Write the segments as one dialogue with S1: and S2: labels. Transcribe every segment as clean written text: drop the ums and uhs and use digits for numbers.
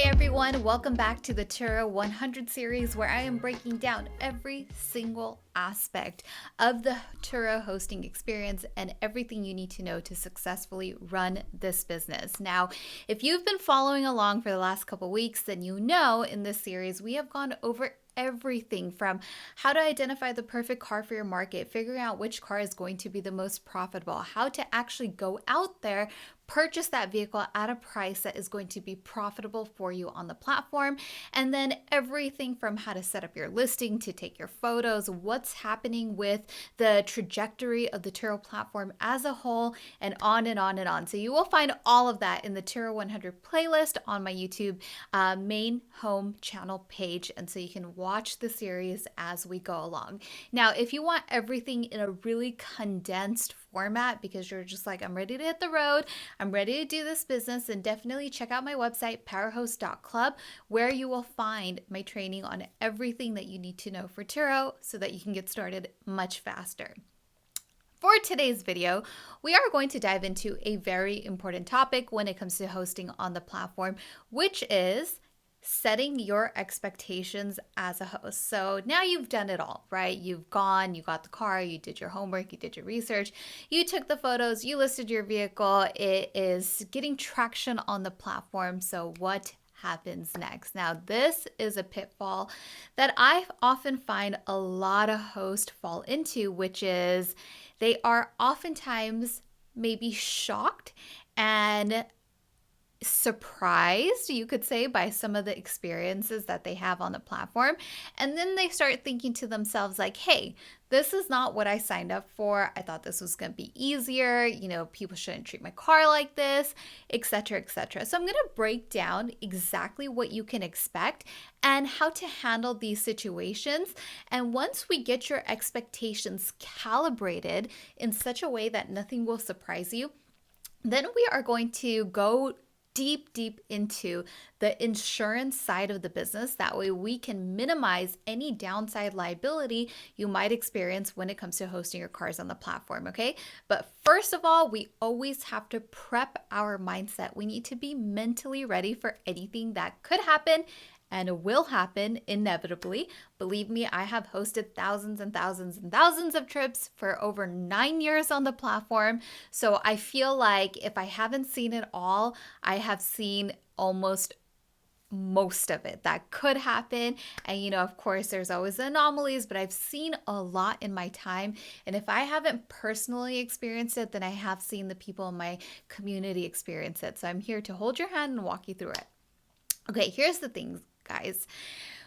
S1: Hey everyone, welcome back to the Turo 100 series where I am breaking down every single aspect of the Turo hosting experience and everything you need to know to successfully run this business. Now, if you've been following along for the last couple weeks, then you know in this series we have gone over everything from how to identify the perfect car for your market, figuring out which car is going to be the most profitable, how to actually go out there, purchase that vehicle at a price that is going to be profitable for you on the platform, and then everything from how to set up your listing to take your photos, what's happening with the trajectory of the Turo platform as a whole, and on and on and on. So you will find all of that in the Turo 100 playlist on my YouTube main home channel page, and so you can watch the series as we go along. Now, if you want everything in a really condensed format because you're just like, I'm ready to hit the road, I'm ready to do this business, and definitely check out my website, powerhost.club, where you will find my training on everything that you need to know for Turo so that you can get started much faster. For today's video, we are going to dive into a very important topic when it comes to hosting on the platform, which is setting your expectations as a host. So now you've done it all, right? You've gone, you got the car, you did your homework, you did your research, you took the photos, you listed your vehicle. It is getting traction on the platform. So what happens next? Now, this is a pitfall that I often find a lot of hosts fall into, which is they are oftentimes maybe shocked and surprised, you could say, by some of the experiences that they have on the platform. And then they start thinking to themselves like, hey, this is not what I signed up for. I thought this was going to be easier. You know, people shouldn't treat my car like this, etc., etc. So I'm going to break down exactly what you can expect and how to handle these situations. And once we get your expectations calibrated in such a way that nothing will surprise you, then we are going to go deep into the insurance side of the business. That way we can minimize any downside liability you might experience when it comes to hosting your cars on the platform, okay? But first of all, we always have to prep our mindset. We need to be mentally ready for anything that could happen and will happen inevitably. Believe me, I have hosted thousands and thousands and thousands of trips for over 9 years on the platform. So I feel like if I haven't seen it all, I have seen almost most of it that could happen. And you know, of course, there's always anomalies, but I've seen a lot in my time. And if I haven't personally experienced it, then I have seen the people in my community experience it. So I'm here to hold your hand and walk you through it. Okay, here's the thing, guys.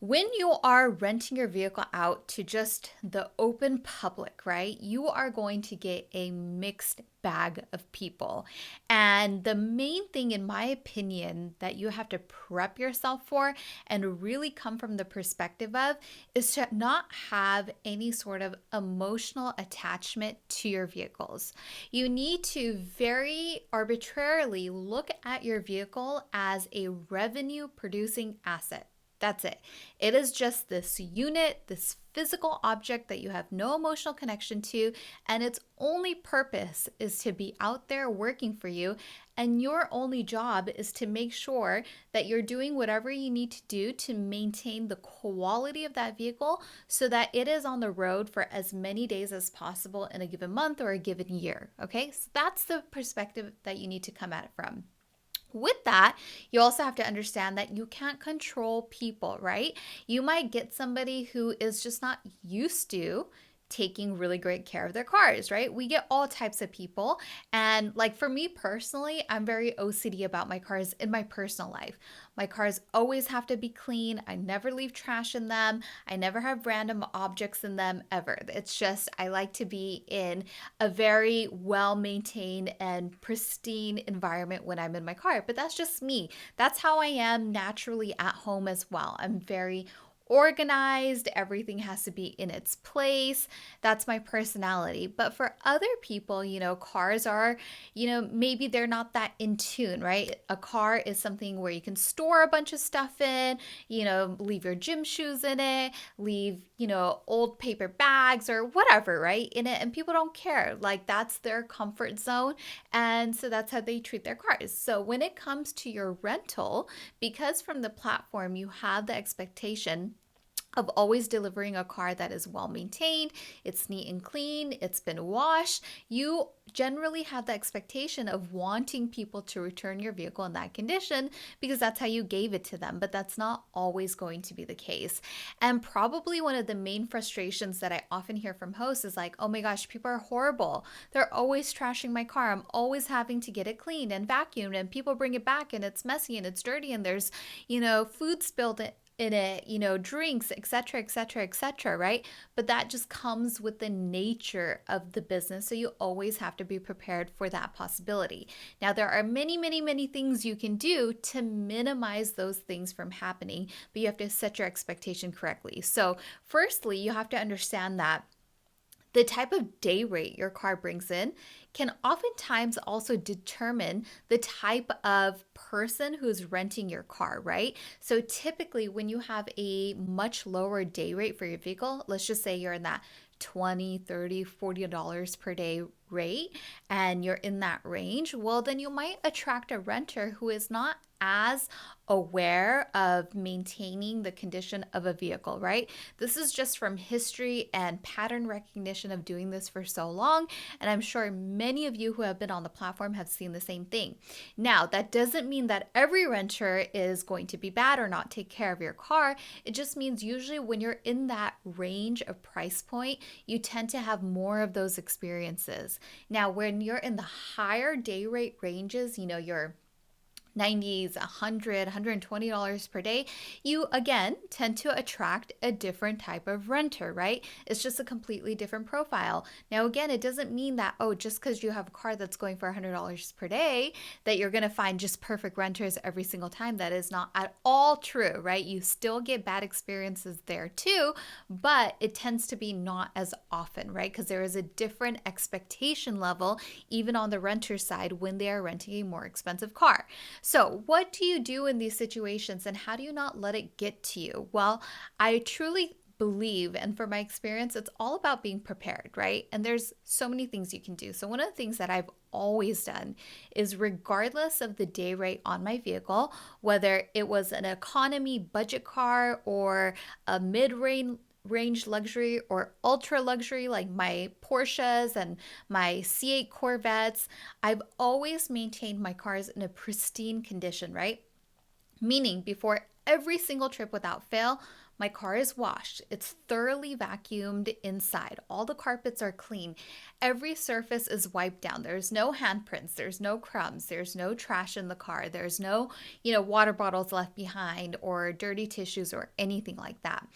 S1: When you are renting your vehicle out to just the open public, right, you are going to get a mixed bag of people. And the main thing, in my opinion, that you have to prep yourself for and really come from the perspective of is to not have any sort of emotional attachment to your vehicles. You need to very arbitrarily look at your vehicle as a revenue producing asset. That's it. It is just this unit, this physical object that you have no emotional connection to, and its only purpose is to be out there working for you, and your only job is to make sure that you're doing whatever you need to do to maintain the quality of that vehicle so that it is on the road for as many days as possible in a given month or a given year, okay? So that's the perspective that you need to come at it from. With that, you also have to understand that you can't control people, right? You might get somebody who is just not used to taking really great care of their cars, right? We get all types of people. And like for me personally, I'm very OCD about my cars in my personal life. My cars always have to be clean. I never leave trash in them. I never have random objects in them ever. It's just, I like to be in a very well-maintained and pristine environment when I'm in my car. But that's just me. That's how I am naturally at home as well. I'm very organized, everything has to be in its place. That's my personality. But for other people, cars are, maybe they're not that in tune, right? A car is something where you can store a bunch of stuff in, leave your gym shoes in it, leave, old paper bags or whatever, right? In it. And people don't care. Like that's their comfort zone. And so that's how they treat their cars. So when it comes to your rental, because from the platform you have the expectation of always delivering a car that is well maintained, it's neat and clean, it's been washed, you generally have the expectation of wanting people to return your vehicle in that condition because that's how you gave it to them. But that's not always going to be the case. And probably one of the main frustrations that I often hear from hosts is like, oh my gosh, people are horrible. They're always trashing my car. I'm always having to get it cleaned and vacuumed, and people bring it back and it's messy and it's dirty and there's, food spilled in it, drinks, etc., etc., etc., right? But that just comes with the nature of the business. So you always have to be prepared for that possibility. Now, there are many, many, many things you can do to minimize those things from happening, but you have to set your expectation correctly. So, firstly, you have to understand that the type of day rate your car brings in can oftentimes also determine the type of person who's renting your car, right? So typically when you have a much lower day rate for your vehicle, let's just say you're in that $20, $30, $40 per day rate and you're in that range, well, then you might attract a renter who is not as aware of maintaining the condition of a vehicle, right? This is just from history and pattern recognition of doing this for so long. And I'm sure many of you who have been on the platform have seen the same thing. Now, that doesn't mean that every renter is going to be bad or not take care of your car. It just means usually when you're in that range of price point, you tend to have more of those experiences. Now, when you're in the higher day rate ranges, your 90s, $100, $120 per day, you again tend to attract a different type of renter, right? It's just a completely different profile. Now, again, it doesn't mean that, just because you have a car that's going for $100 per day, that you're going to find just perfect renters every single time. That is not at all true, right? You still get bad experiences there too, but it tends to be not as often, right? Because there is a different expectation level, even on the renter side, when they are renting a more expensive car. So, what do you do in these situations and how do you not let it get to you? Well, I truly believe, and from my experience, it's all about being prepared, right? And there's so many things you can do. So, one of the things that I've always done is regardless of the day rate on my vehicle, whether it was an economy budget car or a mid-range luxury or ultra luxury like my Porsches and my C8 Corvettes, I've always maintained my cars in a pristine condition, right? Meaning before every single trip without fail, my car is washed. It's thoroughly vacuumed inside. All the carpets are clean. Every surface is wiped down. There's no handprints. There's no crumbs. There's no trash in the car. There's no, water bottles left behind or dirty tissues or anything like that.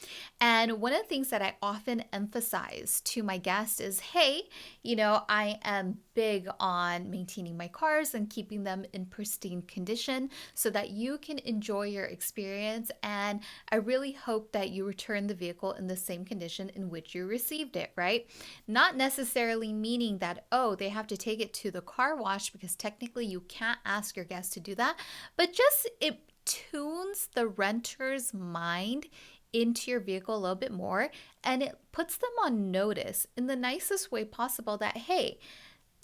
S1: And one of the things that I often emphasize to my guests is, hey, I am big on maintaining my cars and keeping them in pristine condition so that you can enjoy your experience. And I really hope that you return the vehicle in the same condition in which you received it, right? Not necessarily meaning that, they have to take it to the car wash, because technically you can't ask your guests to do that, but just it tunes the renter's mind into your vehicle a little bit more, and it puts them on notice in the nicest way possible that, hey,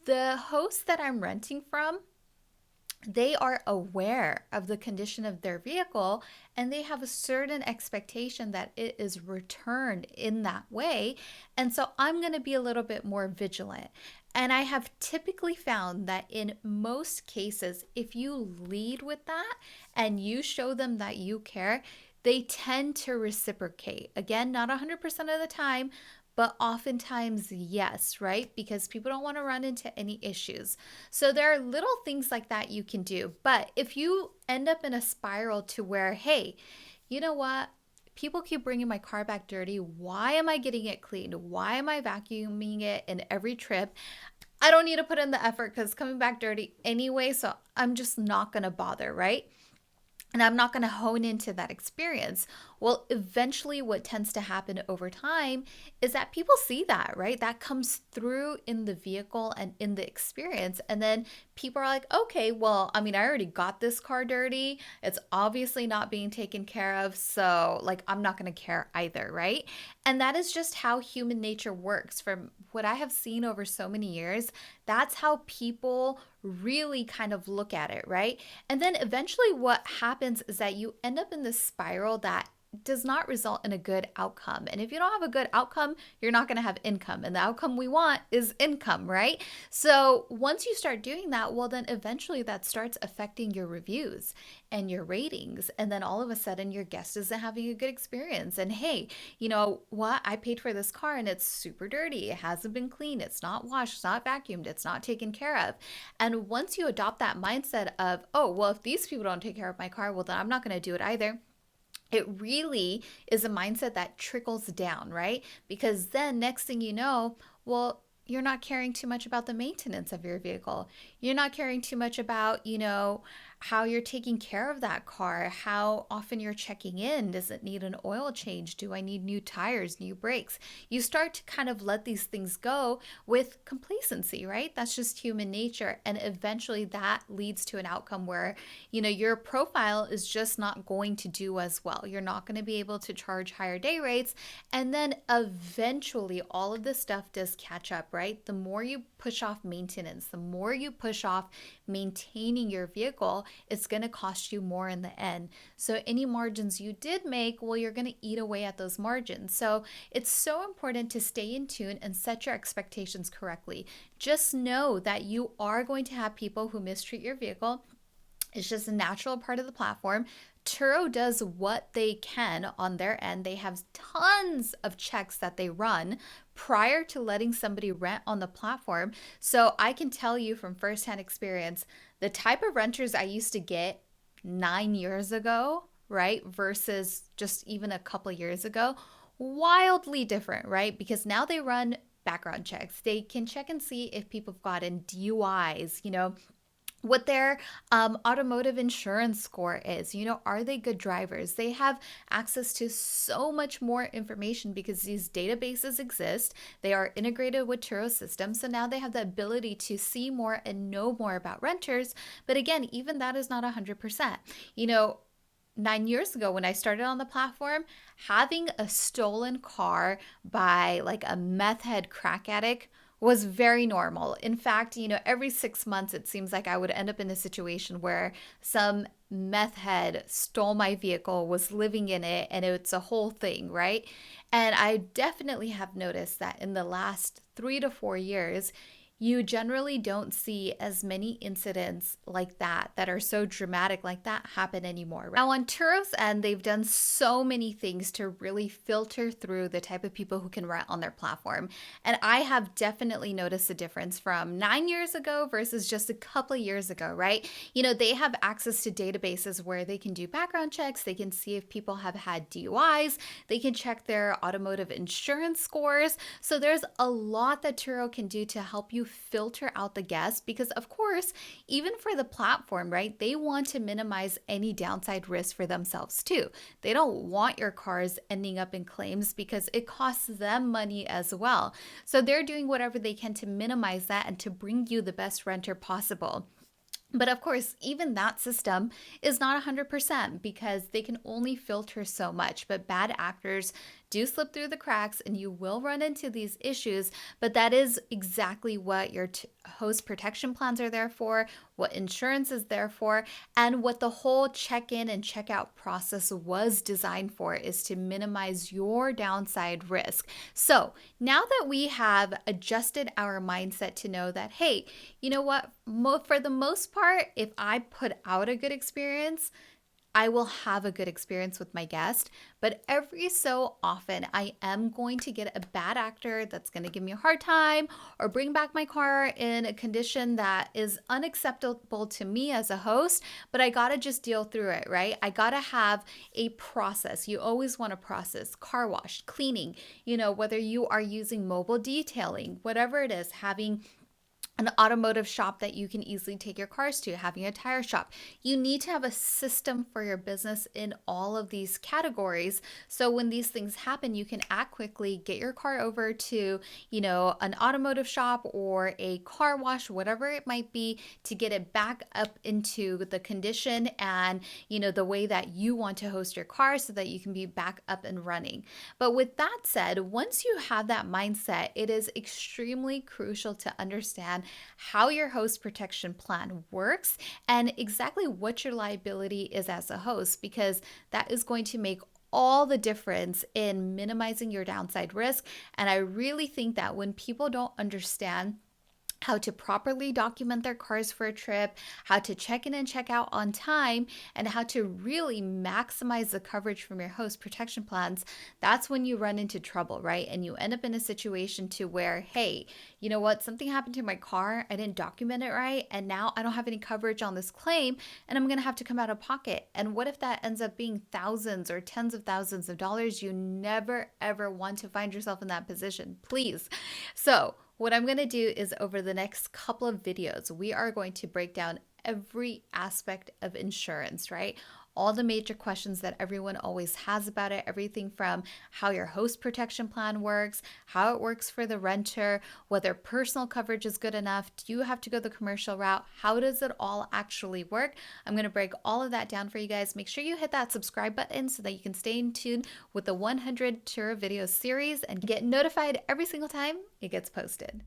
S1: the host that I'm renting from, they are aware of the condition of their vehicle and they have a certain expectation that it is returned in that way. And so I'm going to be a little bit more vigilant. And I have typically found that in most cases, if you lead with that and you show them that you care, they tend to reciprocate. Again, not 100% of the time, but oftentimes, yes, right? Because people don't want to run into any issues. So there are little things like that you can do. But if you end up in a spiral to where, hey, you know what? People keep bringing my car back dirty. Why am I getting it cleaned? Why am I vacuuming it in every trip? I don't need to put in the effort because it's coming back dirty anyway, so I'm just not going to bother, right? and I'm not going to hone into that experience. Well, eventually, what tends to happen over time is that people see that, right? That comes through in the vehicle and in the experience. And then people are like, okay, well, I mean, I already got this car dirty. It's obviously not being taken care of. So, like, I'm not going to care either, right? And that is just how human nature works. From what I have seen over so many years, that's how people really kind of look at it, right? And then eventually, what happens is that you end up in this spiral that does not result in a good outcome. And if you don't have a good outcome, you're not going to have income. And the outcome we want is income, right? So once you start doing that, well, then eventually that starts affecting your reviews and your ratings. And then all of a sudden, your guest isn't having a good experience. And hey, you know what? I paid for this car and it's super dirty. It hasn't been cleaned. It's not washed. It's not vacuumed. It's not taken care of. And once you adopt that mindset of, oh, well, if these people don't take care of my car, well, then I'm not going to do it either. It really is a mindset that trickles down, right? Because then next thing you know, well, you're not caring too much about the maintenance of your vehicle. You're not caring too much about, how you're taking care of that car, how often you're checking in. Does it need an oil change? Do I need new tires, new brakes? You start to kind of let these things go with complacency, right? That's just human nature. And eventually that leads to an outcome where, your profile is just not going to do as well. You're not going to be able to charge higher day rates. And then eventually all of this stuff does catch up, right? The more you push off maintenance, the more you push off maintaining your vehicle, it's going to cost you more in the end. So any margins you did make, well, you're going to eat away at those margins. So it's so important to stay in tune and set your expectations correctly. Just know that you are going to have people who mistreat your vehicle. It's just a natural part of the platform. Turo does what they can on their end. They have tons of checks that they run prior to letting somebody rent on the platform. So I can tell you from firsthand experience, the type of renters I used to get 9 years ago, right, versus just even a couple years ago, wildly different, right? Because now they run background checks. They can check and see if people have gotten DUIs, what their automotive insurance score is. Are they good drivers? They have access to so much more information because these databases exist. They are integrated with Turo systems. So now they have the ability to see more and know more about renters. But again, even that is not 100%. 9 years ago when I started on the platform, having a stolen car by like a meth head crack addict was very normal. In fact, every 6 months, it seems like I would end up in a situation where some meth head stole my vehicle, was living in it, and it's a whole thing, right? And I definitely have noticed that in the last 3 to 4 years, you generally don't see as many incidents like that are so dramatic like that happen anymore. Now, on Turo's end, they've done so many things to really filter through the type of people who can rent on their platform. And I have definitely noticed a difference from 9 years ago versus just a couple of years ago, right? They have access to databases where they can do background checks. They can see if people have had DUIs. They can check their automotive insurance scores. So there's a lot that Turo can do to help you filter out the guests because, of course, even for the platform, right, they want to minimize any downside risk for themselves too. They don't want your cars ending up in claims because it costs them money as well. So they're doing whatever they can to minimize that and to bring you the best renter possible. But of course, even that system is not 100% because they can only filter so much. But bad actors do slip through the cracks and you will run into these issues. But that is exactly what your host protection plans are there for, what insurance is there for, and what the whole check-in and check-out process was designed for is to minimize your downside risk. So now that we have adjusted our mindset to know that, hey, you know what, for the most part, if I put out a good experience, I will have a good experience with my guest, but every so often I am going to get a bad actor that's going to give me a hard time or bring back my car in a condition that is unacceptable to me as a host, but I got to just deal through it, right? I got to have a process. You always want a process, car wash, cleaning, whether you are using mobile detailing, whatever it is, having an automotive shop that you can easily take your cars to, having a tire shop. You need to have a system for your business in all of these categories. So when these things happen, you can act quickly, get your car over to, an automotive shop or a car wash, whatever it might be, to get it back up into the condition and, the way that you want to host your car so that you can be back up and running. But with that said, once you have that mindset, it is extremely crucial to understand how your host protection plan works and exactly what your liability is as a host, because that is going to make all the difference in minimizing your downside risk. And I really think that when people don't understand how to properly document their cars for a trip, how to check in and check out on time, and how to really maximize the coverage from your host protection plans, that's when you run into trouble, right? And you end up in a situation to where, hey, you know what? Something happened to my car. I didn't document it right. And now I don't have any coverage on this claim and I'm going to have to come out of pocket. And what if that ends up being thousands or tens of thousands of dollars? You never, ever want to find yourself in that position, please. So, what I'm going to do is over the next couple of videos, we are going to break down every aspect of insurance, right? All the major questions that everyone always has about it, everything from how your host protection plan works, how it works for the renter, whether personal coverage is good enough, do you have to go the commercial route, how does it all actually work? I'm going to break all of that down for you guys. Make sure you hit that subscribe button so that you can stay in tune with the 100 Turo video series and get notified every single time it gets posted.